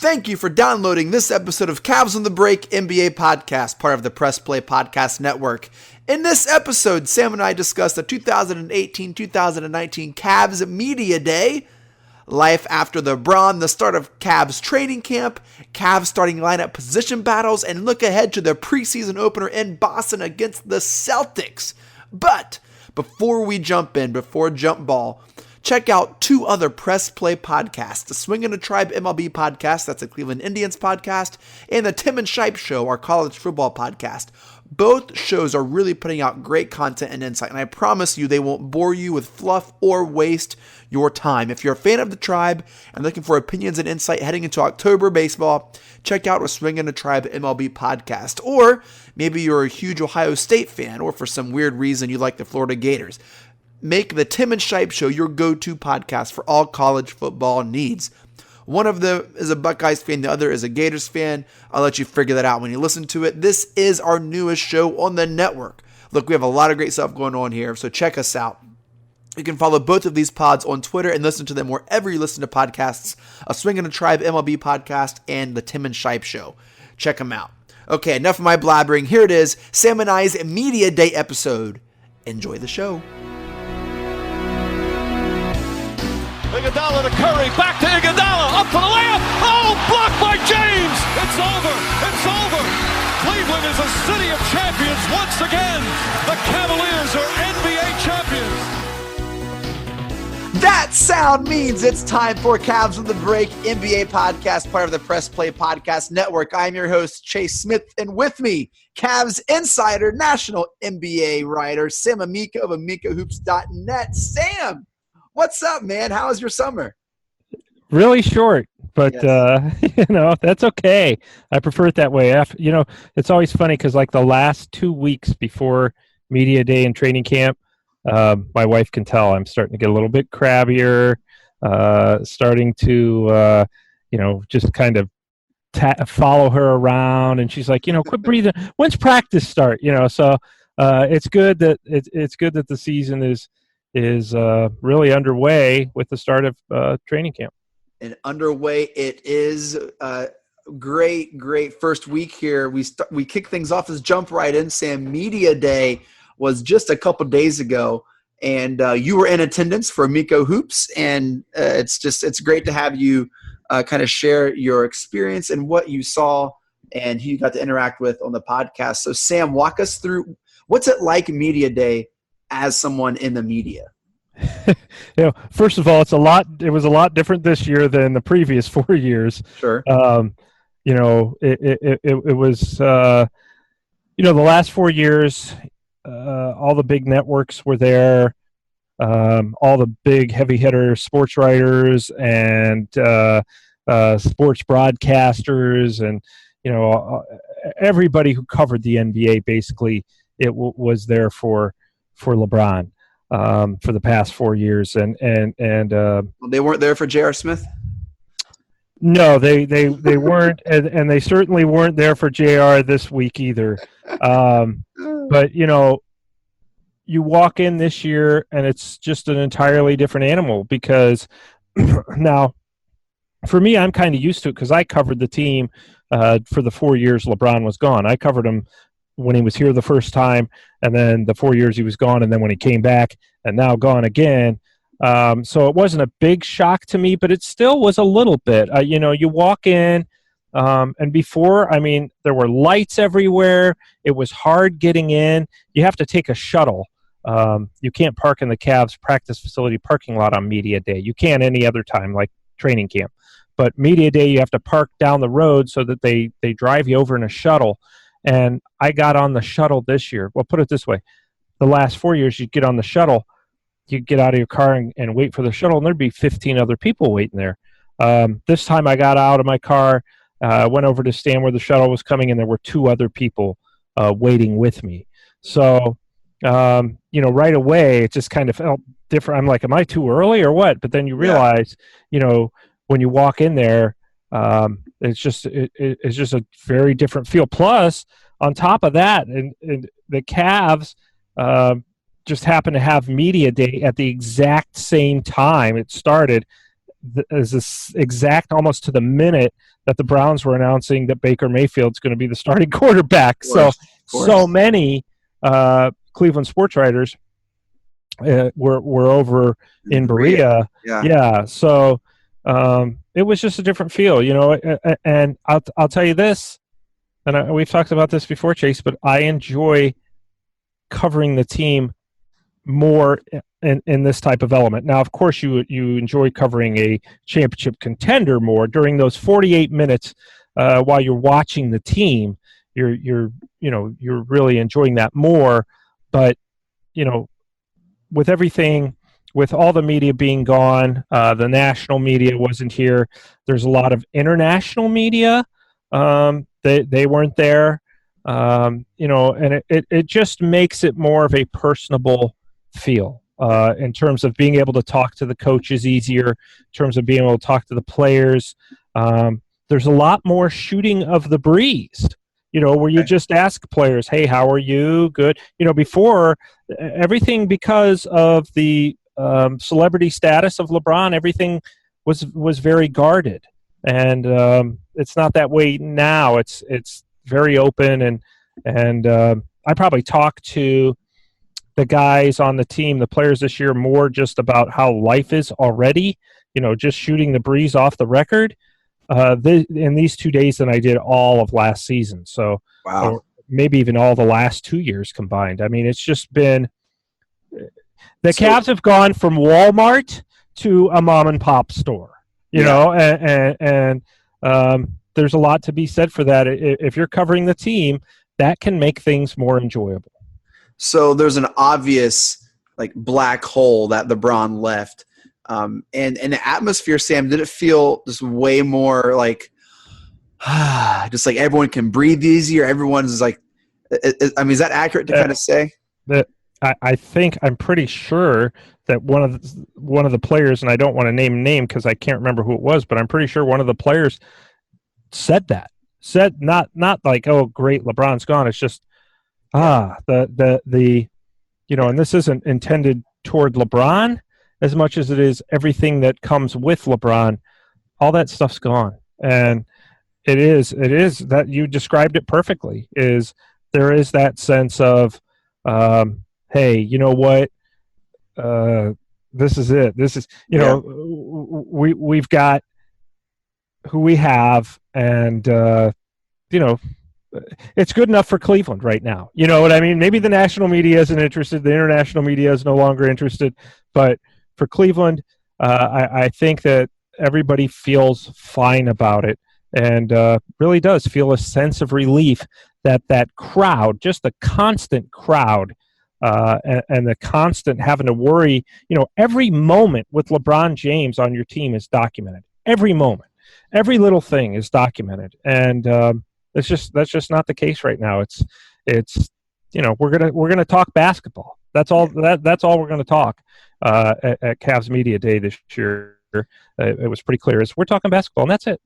Thank you for downloading this episode of Cavs on the Break NBA podcast, part of the Press Play Podcast Network. In this episode, Sam and I discuss the 2018-2019 Cavs Media Day, life after LeBron, the start of Cavs training camp, Cavs starting lineup position battles, and look ahead to the preseason opener in Boston against the Celtics. But before we jump ball, check out two other Press Play podcasts, the Swing and the Tribe MLB podcast, that's a Cleveland Indians podcast, and the Tim and Shipe Show, our college football podcast. Both shows are really putting out great content and insight, and I promise you they won't bore you with fluff or waste your time. If you're a fan of the Tribe and looking for opinions and insight heading into October baseball, check out a Swing and the Tribe MLB podcast. Or maybe you're a huge Ohio State fan, or for some weird reason you like the Florida Gators. Make the Tim and Shipe Show your go-to podcast for all college football needs. One of them is a Buckeyes fan, the other is a Gators fan. I'll let you figure that out when you listen to it. This is our newest show on the network. Look, we have a lot of great stuff going on here, so check us out. You can follow both of these pods on Twitter and listen to them wherever you listen to podcasts, a Swing and a Tribe MLB podcast and the Tim and Shipe Show. Check them out. Okay, enough of my blabbering. Here it is, Sam and I's Media Day episode. Enjoy the show. Iguodala to Curry, back to Iguodala, up for the layup. Oh, blocked by James. It's over. It's over. Cleveland is a city of champions once again. The Cavaliers are NBA champions. That sound means it's time for Cavs on the Break NBA podcast, part of the Press Play Podcast Network. I'm your host, Chase Smith, and with me, Cavs insider, national NBA writer, Sam Amico of AmicoHoops.net. Sam! What's up, man? How was your summer? Really short, but yes. That's okay. I prefer it that way. It's always funny because like the last 2 weeks before media day and training camp, my wife can tell I'm starting to get a little bit crabbier, starting to just kind of follow her around, and she's like, quit breathing. When's practice start? So it's good that it's good that the season is really underway with the start of training camp. And underway it is. Great first week here. We kick things off. Let's jump right in, Sam. Media Day was just a couple days ago, and you were in attendance for Amico Hoops, and it's great to have you kind of share your experience and what you saw and who you got to interact with on the podcast. So, Sam, walk us through what's it like Media Day as someone in the media. First of all, it was a lot different this year than the previous 4 years. Sure. It was the last 4 years, all the big networks were there, all the big heavy hitter sports writers and sports broadcasters, and everybody who covered the NBA basically was there for LeBron for the past 4 years, and they weren't there for J.R. Smith. No, they weren't, and they certainly weren't there for JR this week either. But you walk in this year and it's just an entirely different animal because now, for me, I'm kind of used to it because I covered the team for the 4 years LeBron was gone. I covered him when he was here the first time, and then the 4 years he was gone, and then when he came back, and now gone again. So it wasn't a big shock to me, but it still was a little bit. You walk in, and before, there were lights everywhere. It was hard getting in. You have to take a shuttle. You can't park in the Cavs practice facility parking lot on media day. You can any other time, like training camp. But media day, you have to park down the road so that they drive you over in a shuttle. And I got on the shuttle this year. Well, put it this way. The last 4 years, you'd get on the shuttle, you'd get out of your car and wait for the shuttle, and there'd be 15 other people waiting there. This time I got out of my car, went over to stand where the shuttle was coming, and there were 2 other people waiting with me. So, right away, it just kind of felt different. I'm like, am I too early or what? But then you realize, when you walk in there, it's just a very different feel. Plus, on top of that, and the Cavs just happened to have media day at the exact same time it started. is this exact, almost to the minute, that the Browns were announcing that Baker Mayfield's going to be the starting quarterback. So many Cleveland sports writers were over in Berea. Yeah. So it was just a different feel, and I'll tell you this, and we've talked about this before, Chase, but I enjoy covering the team more in this type of element. Now, of course, you enjoy covering a championship contender more during those 48 minutes while you're watching the team. You're really enjoying that more. But with everything, with all the media being gone, the national media wasn't here. There's a lot of international media. They weren't there. And it just makes it more of a personable feel in terms of being able to talk to the coaches easier, in terms of being able to talk to the players. There's a lot more shooting of the breeze, where you just ask players, hey, how are you? Good. Before, everything, because of the celebrity status of LeBron, everything was very guarded. And it's not that way now. It's very open, and I probably talk to the guys on the team, the players this year, more just about how life is already, just shooting the breeze off the record in these 2 days than I did all of last season. So wow. Maybe even all the last 2 years combined. I mean, it's just been – Cavs have gone from Walmart to a mom and pop store, and there's a lot to be said for that. If you're covering the team, that can make things more enjoyable. So there's an obvious black hole that LeBron left. And the atmosphere, Sam, did it feel just way more just like everyone can breathe easier? Everyone's is that accurate to kind of say? I'm pretty sure that one of the players, and I don't want to name a name because I can't remember who it was, but I'm pretty sure one of the players said not like, oh, great, LeBron's gone. It's just and this isn't intended toward LeBron as much as it is everything that comes with LeBron. All that stuff's gone, and it is that you described it perfectly. There is that sense of, hey, you know what? This is it. This is we've got who we have, and it's good enough for Cleveland right now. You know what I mean? Maybe the national media isn't interested. The international media is no longer interested. But for Cleveland, I think that everybody feels fine about it, and really does feel a sense of relief that crowd, just the constant crowd, and the constant having to worry. Every moment with LeBron James on your team is documented. Every moment. Every little thing is documented. And that's just not the case right now. It's we're gonna talk basketball. That's all we're gonna talk at Cavs Media Day this year. It was pretty clear. We're talking basketball, and that's it.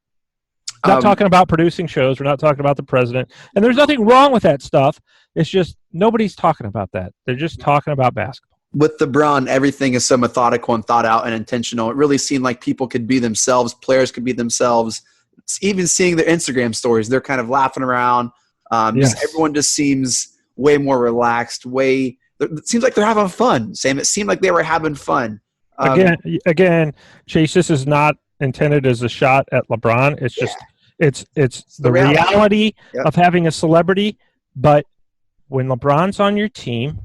We're not talking about producing shows. We're not talking about the president. And there's nothing wrong with that stuff. It's just nobody's talking about that. They're just talking about basketball. With LeBron, everything is so methodical and thought out and intentional. It really seemed like people could be themselves. Players could be themselves. Even seeing their Instagram stories, they're kind of laughing around. Yes. Everyone just seems way more relaxed. It seems like they're having fun, Sam. It seemed like they were having fun. Again, Chase, this is not intended as a shot at LeBron. It's just it's the reality of having a celebrity. But when LeBron's on your team,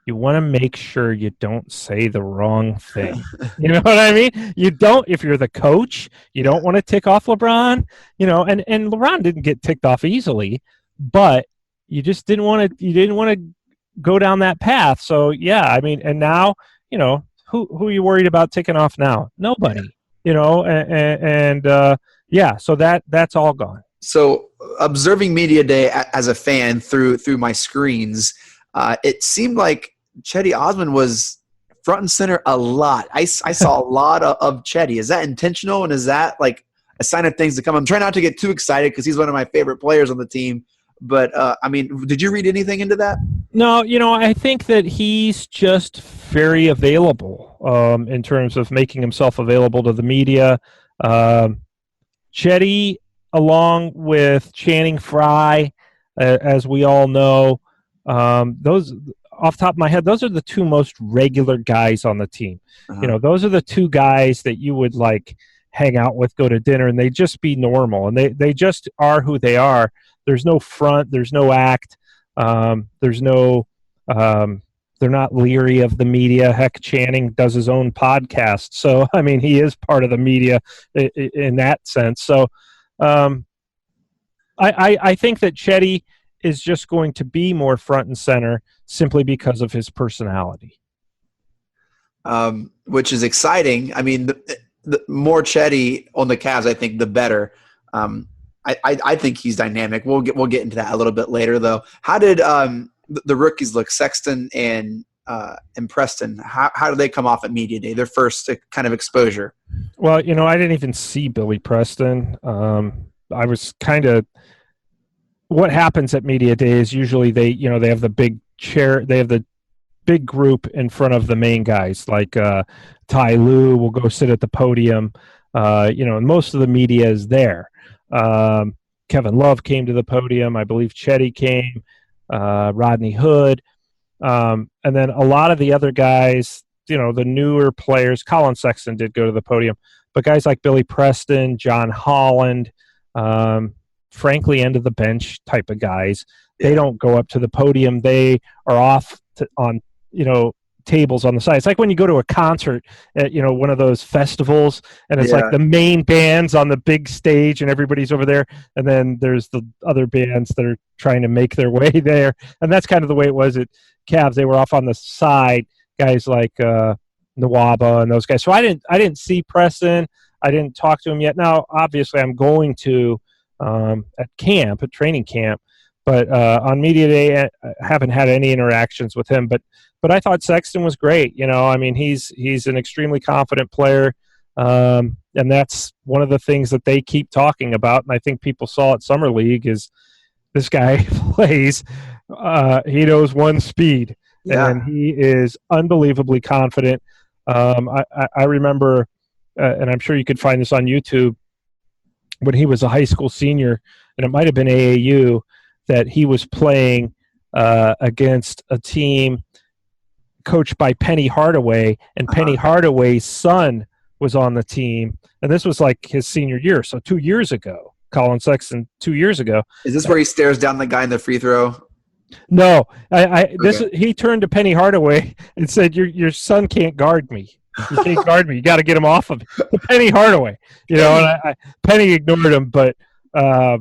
you want to make sure you don't say the wrong thing. You know what I mean? You don't, if you're the coach, you don't want to tick off LeBron, and LeBron didn't get ticked off easily, but you just didn't want to go down that path. So and now, who are you worried about ticking off now? Nobody, so that's all gone. So observing Media Day as a fan through my screens, it seemed like Chetty Osman was front and center a lot. I saw a lot of Chetty. Is that intentional, and is that like a sign of things to come? I'm trying not to get too excited because he's one of my favorite players on the team. But, did you read anything into that? No, I think that he's just very available. in terms of making himself available to the media. Chetty, along with Channing Frye, as we all know, those off the top of my head, those are the two most regular guys on the team. Uh-huh. Those are the two guys that you would like hang out with, go to dinner, and they just be normal, and they just are who they are. There's no front, there's no act, there's no they're not leery of the media. Heck, Channing does his own podcast, so I mean he is part of the media in that sense. So I think that Chetty is just going to be more front and center simply because of his personality. Which is exciting. I mean, the more Chetty on the Cavs, I think, the better. I think he's dynamic. We'll get into that a little bit later, though. How did the rookies look? Sexton and Preston. How did they come off at media day? Their first kind of exposure. Well, I didn't even see Billy Preston. I was kind of. What happens at media day is usually they have the big chair. They have the big group in front of the main guys, like Ty Lue will go sit at the podium. And most of the media is there. Kevin Love came to the podium. I believe Chetty came, Rodney Hood. And then a lot of the other guys, the newer players, Colin Sexton did go to the podium, but guys like Billy Preston, John Holland, frankly, end of the bench type of guys, they don't go up to the podium. They are off on tables on the side. It's like when you go to a concert at one of those festivals, and it's like the main band's on the big stage and everybody's over there, and then there's the other bands that are trying to make their way there. And that's kind of the way it was at Cavs. They were off on the side, guys like Nwaba and those guys. So I didn't see Preston. I didn't talk to him yet. Now, obviously, I'm going to at training camp, but on media day, I haven't had any interactions with him. But I thought Sexton was great. I mean, he's an extremely confident player, and that's one of the things that they keep talking about. And I think people saw at Summer League is this guy plays. He knows one speed, and he is unbelievably confident. I remember, and I'm sure you could find this on YouTube, when he was a high school senior, and it might have been AAU, that he was playing against a team coached by Penny Hardaway, and Penny Hardaway's son was on the team, and this was like his senior year, so 2 years ago. Colin Sexton 2 years ago. Is this where he stares down the guy in the free throw? No, he turned to Penny Hardaway and said, "Your son can't guard me. You can't guard me. You got to get him off of me." Penny Hardaway, and Penny ignored him, but I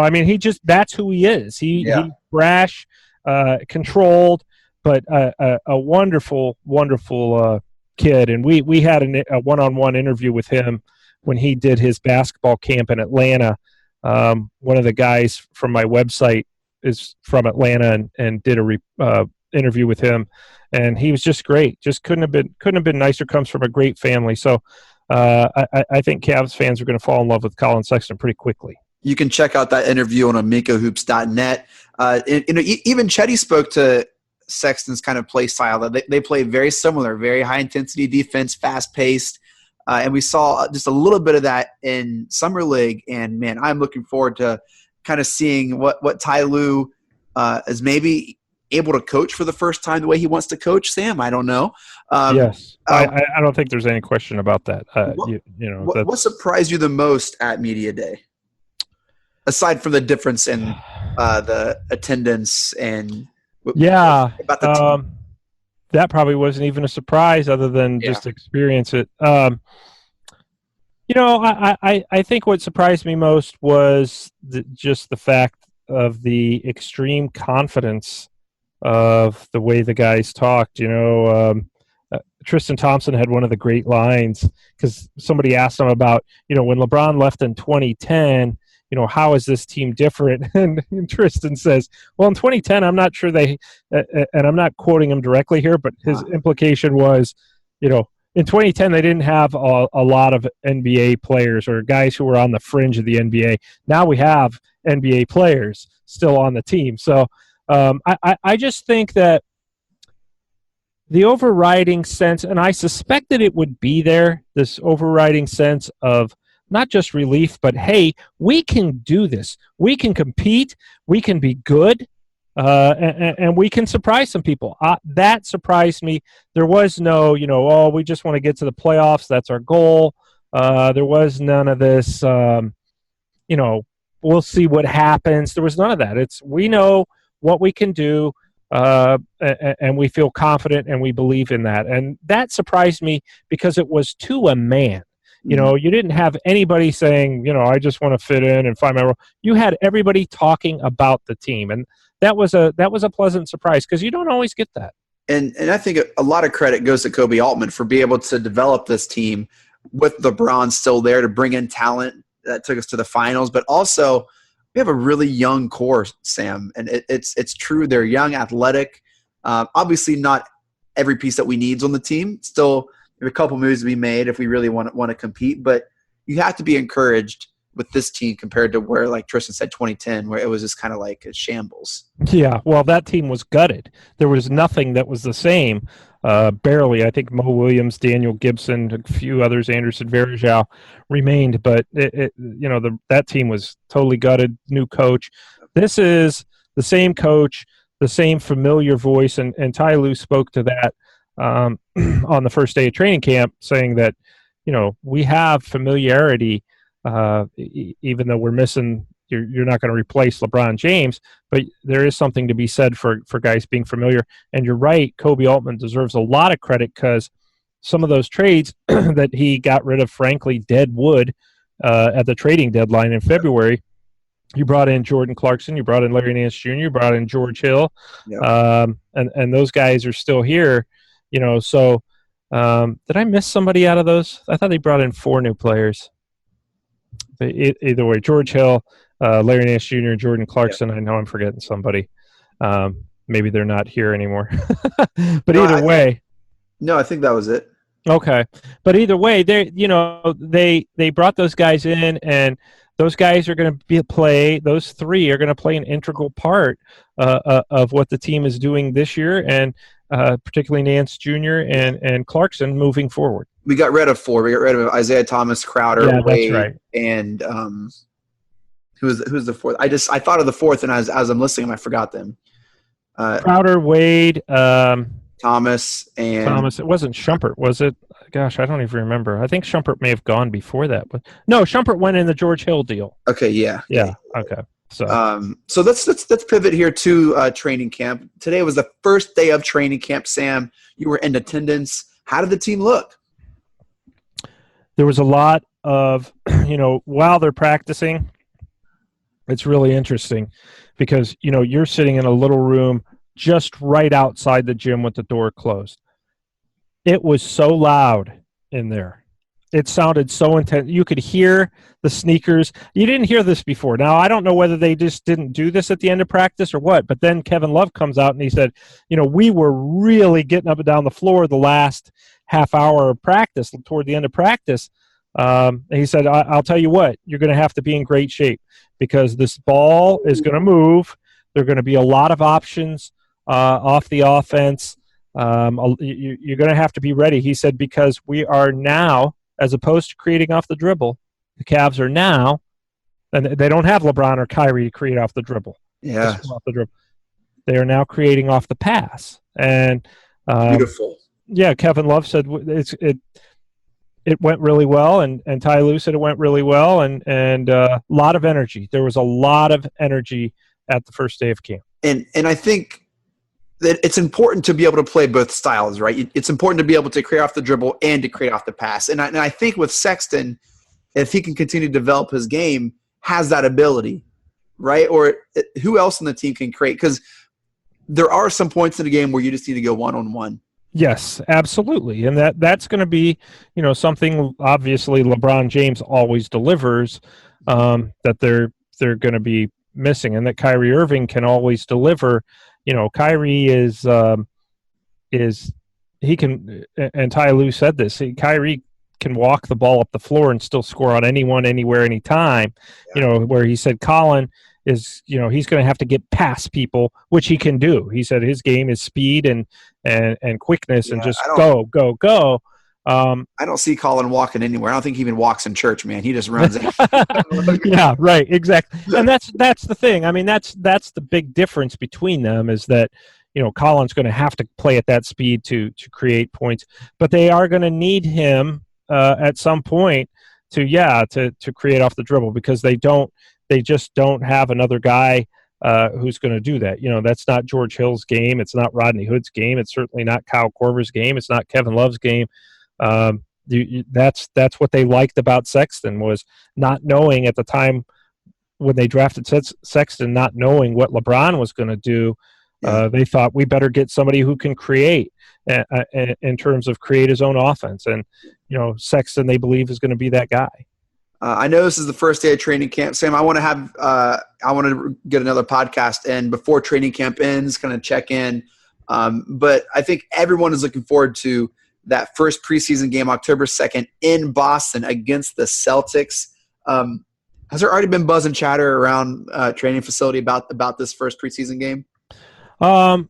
mean, that's who he is. He's brash, controlled, but a wonderful, wonderful kid. And we had a one-on-one interview with him when he did his basketball camp in Atlanta. One of the guys from my website is from Atlanta and did a interview with him, and he was just great. Just couldn't have been nicer. Comes from a great family. So I think Cavs fans are going to fall in love with Colin Sexton pretty quickly. You can check out that interview on AmikoHoops.net. Even Chetty spoke to Sexton's kind of play style. They play very similar, very high intensity defense, fast paced. And we saw just a little bit of that in Summer League. And man, I'm looking forward to kind of seeing what Ty Lue is maybe able to coach for the first time the way he wants to coach. Sam, I don't know. Yes, I don't think there's any question about that. What surprised you the most at media day, aside from the difference in the attendance and about the team? That probably wasn't even a surprise, other than just experience it. I think what surprised me most was just the fact of the extreme confidence of the way the guys talked. Tristan Thompson had one of the great lines, because somebody asked him about, when LeBron left in 2010, how is this team different? And Tristan says, well, in 2010, I'm not sure and I'm not quoting him directly here, but his implication was, in 2010, they didn't have a lot of NBA players or guys who were on the fringe of the NBA. Now we have NBA players still on the team. So I just think that the overriding sense, and I suspected it would be there, this overriding sense of not just relief, but hey, we can do this. We can compete. We can be good. And we can surprise some people. That surprised me. There was no, oh, we just want to get to the playoffs. That's our goal. There was none of this, we'll see what happens. There was none of that. We know what we can do, and we feel confident, and we believe in that. And that surprised me because it was to a man. You didn't have anybody saying, I just want to fit in and find my role. You had everybody talking about the team, and that was a pleasant surprise because you don't always get that. And I think a lot of credit goes to Kobe Altman for being able to develop this team with LeBron still there to bring in talent that took us to the finals. But also, we have a really young core, Sam, and it's true. They're young, athletic. Obviously, not every piece that we need is on the team. Still, there are a couple moves to be made if we really want to compete. But you have to be encouraged with this team compared to where, like Tristan said, 2010, where it was just kind of like a shambles. Yeah, well, that team was gutted. There was nothing that was the same. Barely. I think Mo Williams, Daniel Gibson, a few others, Anderson Varejao remained, but that team was totally gutted. New coach. This is the same coach, the same familiar voice, and Ty Lue spoke to that on the first day of training camp, saying that we have familiarity. Even though we're missing, you're not going to replace LeBron James, but there is something to be said for guys being familiar. And you're right, Kobe Altman deserves a lot of credit because some of those trades that he got rid of, frankly, dead wood at the trading deadline in February. You brought in Jordan Clarkson, you brought in Larry Nance Jr., you brought in George Hill, and those guys are still here. So did I miss somebody out of those? I thought they brought in 4 new players. Either way, George Hill, Larry Nance Jr., Jordan Clarkson. I know I'm forgetting somebody. Maybe they're not here anymore. But either way. No, I think that was it. Okay. But either way, they brought those guys in, and those guys are going to play. Those 3 are going to play an integral part of what the team is doing this year, and particularly Nance Jr. and Clarkson moving forward. We got rid of 4. We got rid of Isaiah Thomas, Crowder, Wade, that's right. And who's the 4th? I thought of the 4th, and as I'm listening, I forgot them. Crowder, Wade, Thomas, and Thomas. It wasn't Shumpert, was it? Gosh, I don't even remember. I think Shumpert may have gone before that, but no, Shumpert went in the George Hill deal. Okay, yeah. Okay. So let's pivot here to training camp. Today was the first day of training camp. Sam, you were in attendance. How did the team look? There was a lot of, while they're practicing, it's really interesting because, you're sitting in a little room just right outside the gym with the door closed. It was so loud in there. It sounded so intense. You could hear the sneakers. You didn't hear this before. Now, I don't know whether they just didn't do this at the end of practice or what, but then Kevin Love comes out and he said, we were really getting up and down the floor the last half hour of practice, toward the end of practice. And he said, I'll tell you what, you're going to have to be in great shape because this ball is going to move. There are going to be a lot of options off the offense. You're going to have to be ready. He said, because we are now, as opposed to creating off the dribble, the Cavs are now, and they don't have LeBron or Kyrie to create off the dribble. Yeah. Off the dribble. They are now creating off the pass. And beautiful. Yeah, Kevin Love said it went really well, and Ty Lue said it went really well, and a lot of energy. There was a lot of energy at the first day of camp. And I think that it's important to be able to play both styles, right? It's important to be able to create off the dribble and to create off the pass. And I think with Sexton, if he can continue to develop his game, has that ability, right? Or who else in the team can create? Because there are some points in the game where you just need to go one-on-one. Yes, absolutely. And that's going to be, something obviously LeBron James always delivers that they're going to be missing, and that Kyrie Irving can always deliver. Kyrie is he can, and Ty Lue said this, Kyrie can walk the ball up the floor and still score on anyone, anywhere, anytime. Yeah. Where he said Colin is he's going to have to get past people, which he can do. He said his game is speed and quickness and just go. I don't see Colin walking anywhere. I don't think he even walks in church, man. He just runs in. Yeah, right, exactly. And that's the thing. I mean, that's the big difference between them is that Colin's going to have to play at that speed to create points, but they are going to need him at some point to create off the dribble, because they just don't have another guy who's going to do that. That's not George Hill's game. It's not Rodney Hood's game. It's certainly not Kyle Korver's game. It's not Kevin Love's game. That's what they liked about Sexton, was not knowing at the time when they drafted Sexton, not knowing what LeBron was going to do. They thought we better get somebody who can create in terms of create his own offense. And, Sexton, they believe, is going to be that guy. I know this is the first day of training camp. Sam, I want to get another podcast in before training camp ends, kind of check in. But I think everyone is looking forward to that first preseason game, October 2nd, in Boston against the Celtics. Has there already been buzz and chatter around training facility about this first preseason game? Not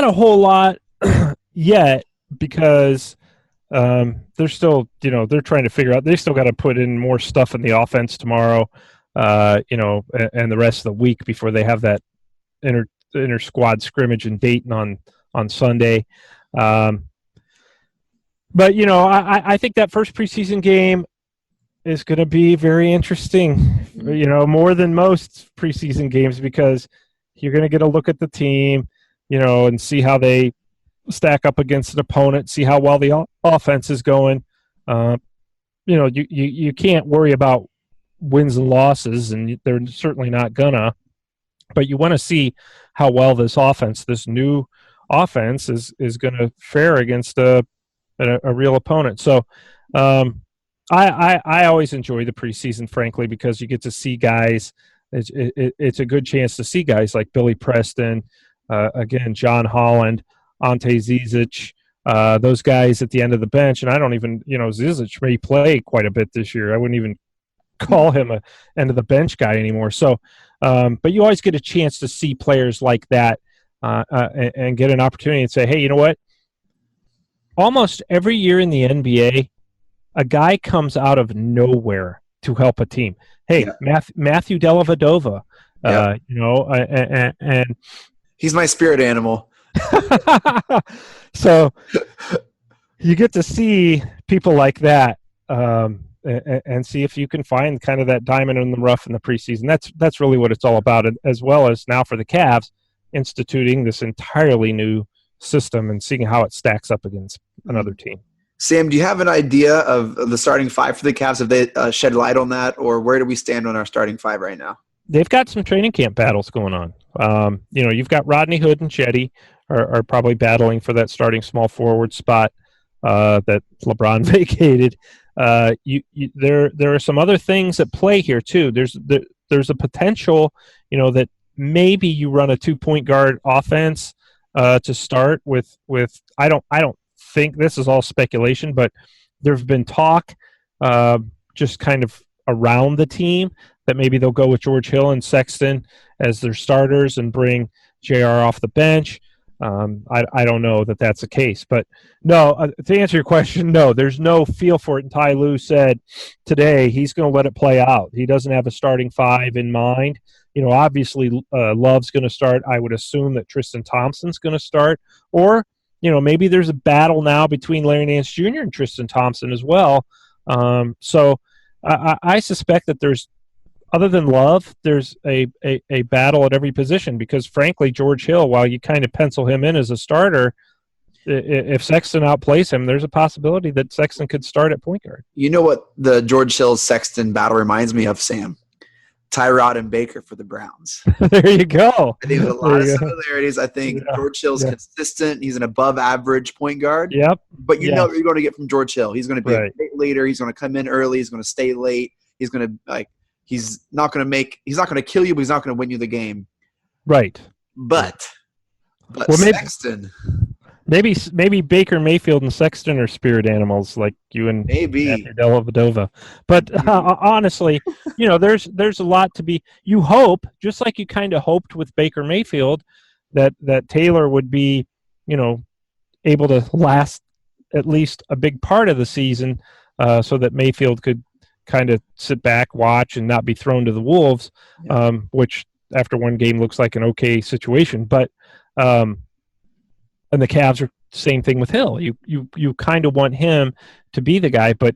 a whole lot yet, because they're still, they're trying to figure out. They still got to put in more stuff in the offense tomorrow, and the rest of the week before they have that inter squad scrimmage in Dayton on Sunday. But I think that first preseason game is going to be very interesting. More than most preseason games, because you're going to get a look at the team, and see how they stack up against an opponent, see how well the offense is going. You can't worry about wins and losses, and they're certainly not gonna. But you want to see how well this new offense is going to fare against a real opponent. So I always enjoy the preseason, frankly, because you get to see guys. It's a good chance to see guys like Billy Preston, again, John Holland, Ante Zizic, those guys at the end of the bench. And I don't even, Zizic may play quite a bit this year. I wouldn't even call him a end of the bench guy anymore. So, but you always get a chance to see players like that and get an opportunity and say, hey, you know what? Almost every year in the NBA, a guy comes out of nowhere to help a team. Hey, yeah. Matthew Dellavedova, and he's my spirit animal. So you get to see people like that and see if you can find kind of that diamond in the rough in the preseason. That's really what it's all about, as well as now for the Cavs instituting this entirely new system and seeing how it stacks up against another team. Sam, do you have an idea of the starting five for the Cavs? Have they shed light on that, or where do we stand on our starting five right now? They've got some training camp battles going on. You've got Rodney Hood and Chetty are probably battling for that starting small forward spot that LeBron vacated. There are some other things at play here too. There's a potential, that maybe you run a 2-point guard offense to start with. I don't think this is all speculation, but there's been talk just kind of around the team that maybe they'll go with George Hill and Sexton as their starters and bring JR off the bench. I don't know that that's the case, but no, to answer your question, no, there's no feel for it. And Ty Lue said today he's going to let it play out. He doesn't have a starting five in mind. Obviously Love's going to start. I would assume that Tristan Thompson's going to start, or maybe there's a battle now between Larry Nance Jr. and Tristan Thompson as well. So I suspect that there's, other than Love, there's a battle at every position, because frankly, George Hill, while you kind of pencil him in as a starter, if Sexton outplays him, there's a possibility that Sexton could start at point guard. You know what the George Hill-Sexton battle reminds me of, Sam? Tyrod and Baker for the Browns. There you go. I think there's a lot of similarities. I think George Hill's consistent. He's an above-average point guard. Yep. But you know what you're going to get from George Hill. He's going to be a great leader. He's going to come in early. He's going to stay late. He's going to he's not going to kill you, but he's not going to win you the game. Right. But Sexton. Maybe Baker Mayfield and Sexton are spirit animals like you and Matthew Dellavedova. But honestly, there's a lot to be. You hope, just like you kind of hoped with Baker Mayfield, that Taylor would be, able to last at least a big part of the season, so that Mayfield could kind of sit back, watch, and not be thrown to the wolves, which after one game looks like an okay situation. But and the Cavs are same thing with Hill. You kind of want him to be the guy, but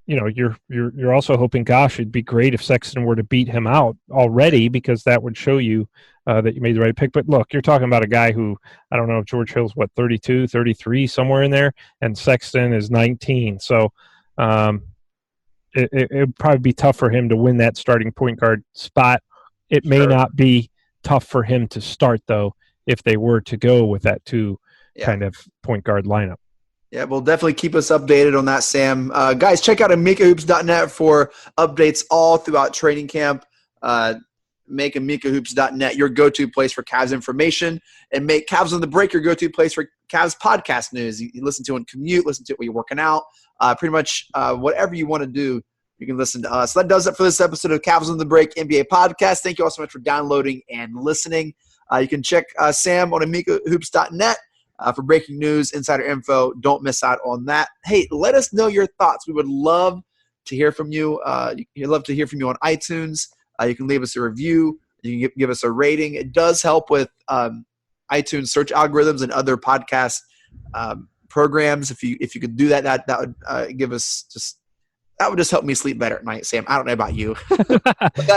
you're also hoping, gosh, it'd be great if Sexton were to beat him out already, because that would show you that you made the right pick. But look, you're talking about a guy who, I don't know if George Hill's 32, 33, somewhere in there, and Sexton is 19. So it would probably be tough for him to win that starting point guard spot. It may not be tough for him to start, though, if they were to go with that two kind of point guard lineup. Yeah, we'll definitely keep us updated on that, Sam. Guys, check out amikahoops.net for updates all throughout training camp. Make amikahoops.net your go-to place for Cavs information, and make Cavs on the Break your go-to place for Cavs podcast news. You listen to it on commute, listen to it when you're working out. Pretty much whatever you want to do, you can listen to us. That does it for this episode of Cavs on the Break NBA podcast. Thank you all so much for downloading and listening. You can check Sam on amikahoops.net for breaking news, insider info. Don't miss out on that. Hey, let us know your thoughts. We would love to hear from you. You'd love to hear from you on iTunes. You can leave us a review. You can give us a rating. It does help with iTunes search algorithms and other podcast programs. If you could do that, that would give us that would just help me sleep better at night, Sam. I don't know about you.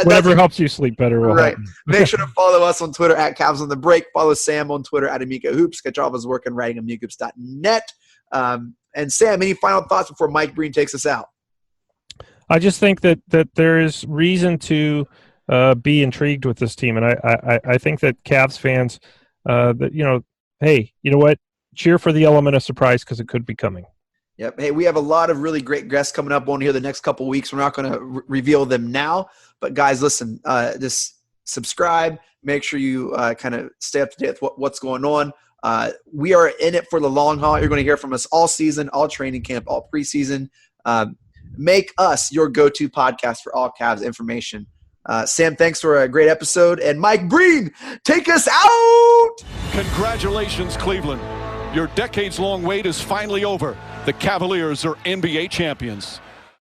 Whatever helps you sleep better will right. help. Make sure to follow us on Twitter at Cavs on the Break. Follow Sam on Twitter at Amica Hoops. Catch all of his work and writing at amikahoops.net. And Sam, any final thoughts before Mike Breen takes us out? I just think that there is reason to be intrigued with this team, and I think that Cavs fans, hey, you know what? Cheer for the element of surprise, because it could be coming. Yep. Hey, we have a lot of really great guests coming up on here the next couple of weeks. We're not going to reveal them now, but guys, listen, just subscribe. Make sure you kind of stay up to date with what's going on. We are in it for the long haul. You're going to hear from us all season, all training camp, all preseason. Make us your go-to podcast for all Cavs information. Sam, thanks for a great episode. And Mike Breen, take us out! Congratulations, Cleveland. Your decades-long wait is finally over. The Cavaliers are NBA champions.